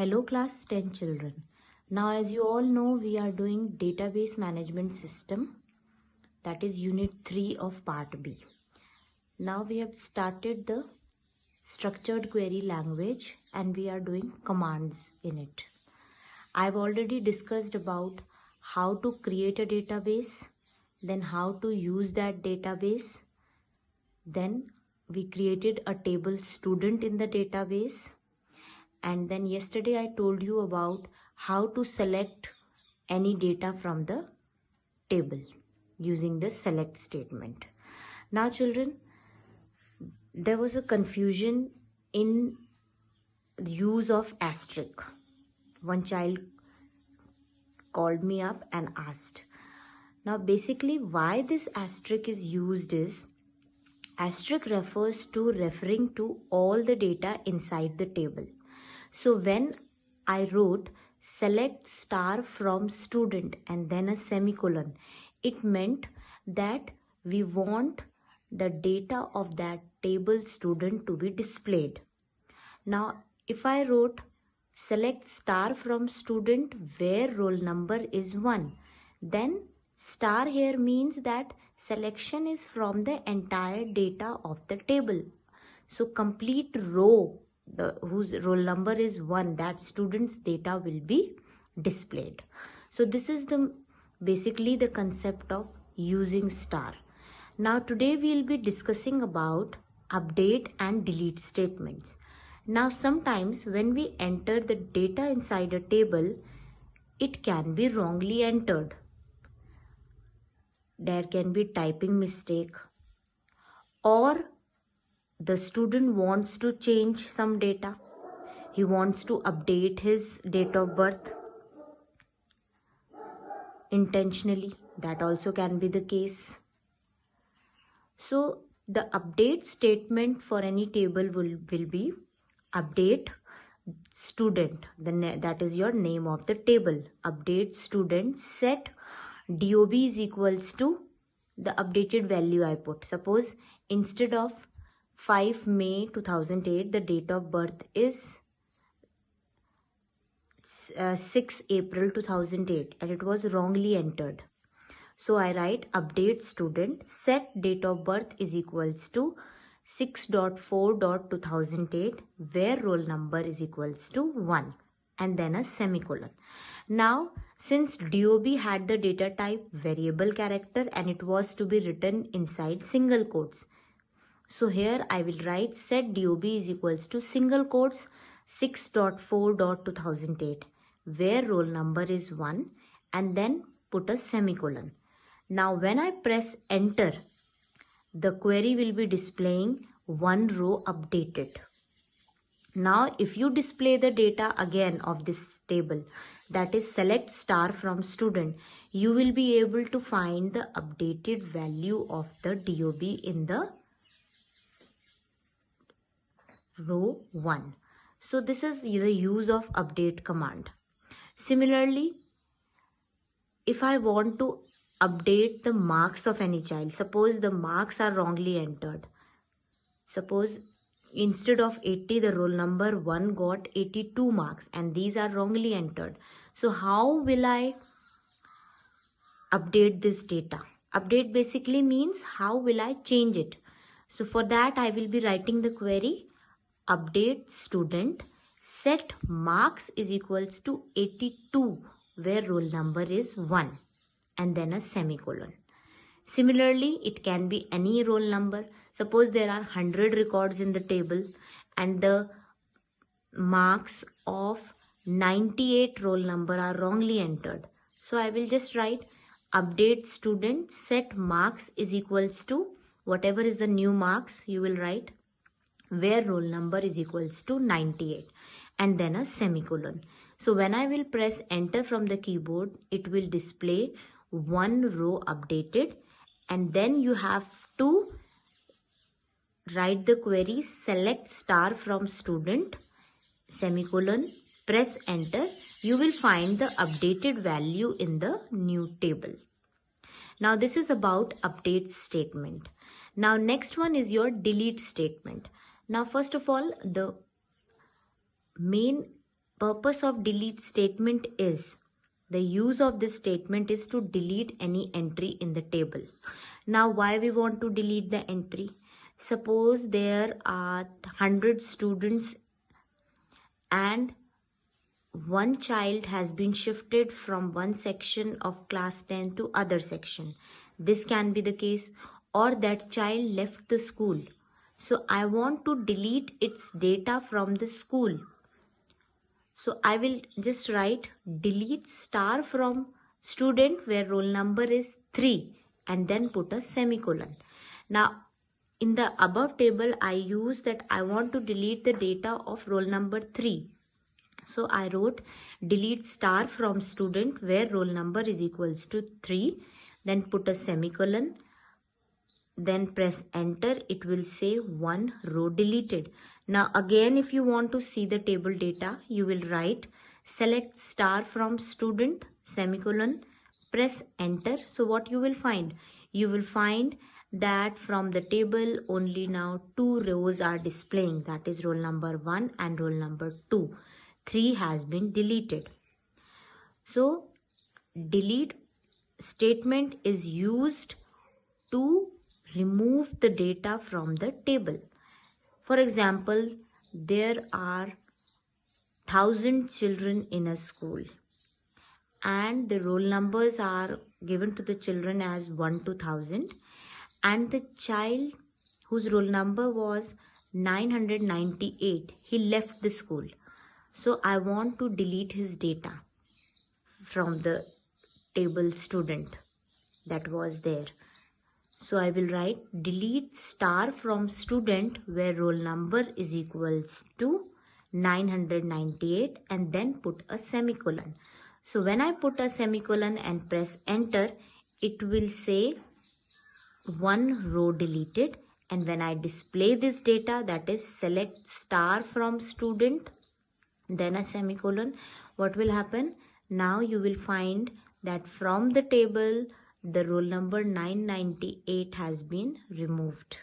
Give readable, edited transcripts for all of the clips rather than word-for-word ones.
Hello class 10 children. Now as you all know, we are doing database management system, that is unit 3 of part B. Now we have started the structured query language and we are doing commands in it. I've already discussed about how to create a database, then how to use that database. Then we created a table student in the database. And then yesterday I told you about how to select any data from the table using the select statement. Now children, there was a confusion in the use of asterisk. One child called me up and asked. Now basically why this asterisk is used is, asterisk refers to referring to all the data inside the table. So when I wrote select star from student and then a semicolon, it meant that we want the data of that table student to be displayed. Now if I wrote select star from student where roll number is 1, then star here means that selection is from the entire data of the table. So complete row whose roll number is 1, that student's data will be displayed. So this is basically the concept of using star. Now today we will be discussing about update and delete statements. Now sometimes when we enter the data inside a table, it can be wrongly entered. There can be typing mistake, or the student wants to change some data. He wants to update his date of birth intentionally. That also can be the case. So the update statement for any table will be update student, that is your name of the table. Update student, set DOB is equals to the updated value I put. Suppose instead of 5 May 2008, the date of birth is 6 April 2008 and it was wrongly entered. So I write update student, set date of birth is equals to 6.4.2008 where roll number is equals to 1 and then a semicolon. Now since DOB had the data type variable character and it was to be written inside single quotes, so here I will write set DOB is equals to single quotes 6.4.2008 where roll number is 1 and then put a semicolon. Now when I press enter, the query will be displaying one row updated. Now if you display the data again of this table, that is select star from student, you will be able to find the updated value of the DOB in the row 1. So this is the use of update command. Similarly, if I want to update the marks of any child, suppose the marks are wrongly entered. Suppose instead of 80, the roll number 1 got 82 marks and these are wrongly entered. So how will I update this data? Update basically means how will I change it? So for that I will be writing the query update student, set marks is equals to 82 where roll number is 1 and then a semicolon. Similarly, it can be any roll number. Suppose there are 100 records in the table and the marks of 98 roll number are wrongly entered. So I will just write update student, set marks is equals to whatever is the new marks, you will write where roll number is equals to 98 and then a semicolon. So when I will press enter from the keyboard, it will display one row updated and then you have to write the query select star from student, semicolon, press enter. You will find the updated value in the new table. Now this is about update statement. Now next one is your delete statement. Now first of all, the main purpose of delete statement is, the use of this statement is to delete any entry in the table. Now why we want to delete the entry? Suppose there are 100 students and one child has been shifted from one section of class 10 to other section. This can be the case, or that child left the school. So I want to delete its data from the school. So I will just write delete star from student where roll number is 3 and then put a semicolon. Now in the above table I use that I want to delete the data of roll number 3. So I wrote delete star from student where roll number is equals to 3, then put a semicolon, then press enter. It will say one row deleted. Now again, if you want to see the table data, you will write select star from student, semicolon, press enter. So what you will find? You will find that from the table only now 2 rows are displaying, that is roll number 1 and roll number 2. 3 has been deleted. So delete statement is used to remove the data from the table. For example, there are 1,000 children in a school and the roll numbers are given to the children as 1 to 1,000, and the child whose roll number was 998, he left the school. So I want to delete his data from the table student that was there. So I will write delete star from student where roll number is equals to 998 and then put a semicolon. So when I put a semicolon and press enter, it will say one row deleted, and when I display this data, that is select star from student then a semicolon, what will happen? Now you will find that from the table the roll number 998 has been removed.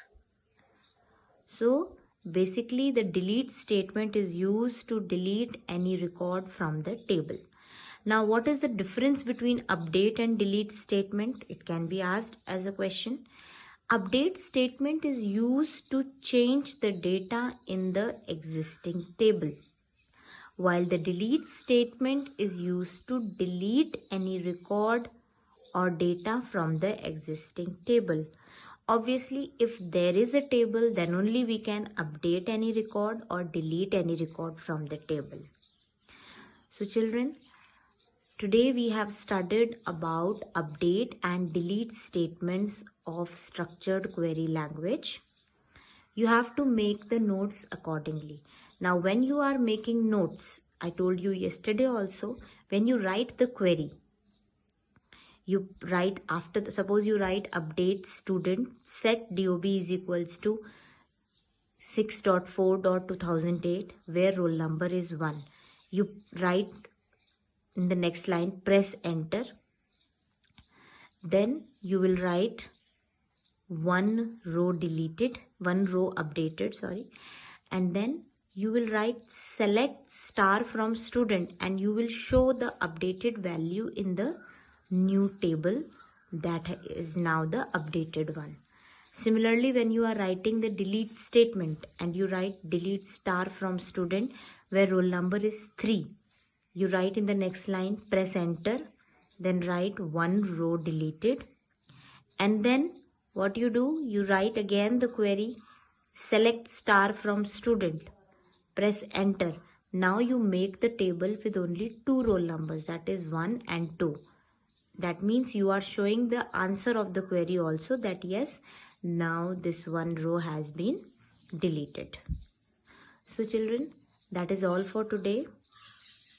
So basically the delete statement is used to delete any record from the table. Now what is the difference between update and delete statement? It can be asked as a question. Update statement is used to change the data in the existing table, while the delete statement is used to delete any record or data from the existing table. Obviously, if there is a table, then only we can update any record or delete any record from the table. So children, today we have studied about update and delete statements of structured query language. You have to make the notes accordingly. Now when you are making notes, I told you yesterday also, when you write the query, you write after the, suppose you write update student set DOB is equals to 6.4.2008 where roll number is 1. You write in the next line, press enter. Then you will write one row deleted, one row updated, sorry, and then you will write select star from student and you will show the updated value in the new table that is now the updated one. Similarly, when you are writing the delete statement and you write delete star from student where roll number is 3, you write in the next line, press enter, then write one row deleted, and then what you do, you write again the query select star from student, press enter. Now you make the table with only 2 roll numbers, that is 1 and 2. That means you are showing the answer of the query also, that yes, now this one row has been deleted. So children, that is all for today.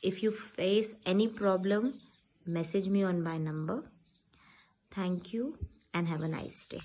If you face any problem, message me on my number. Thank you and have a nice day.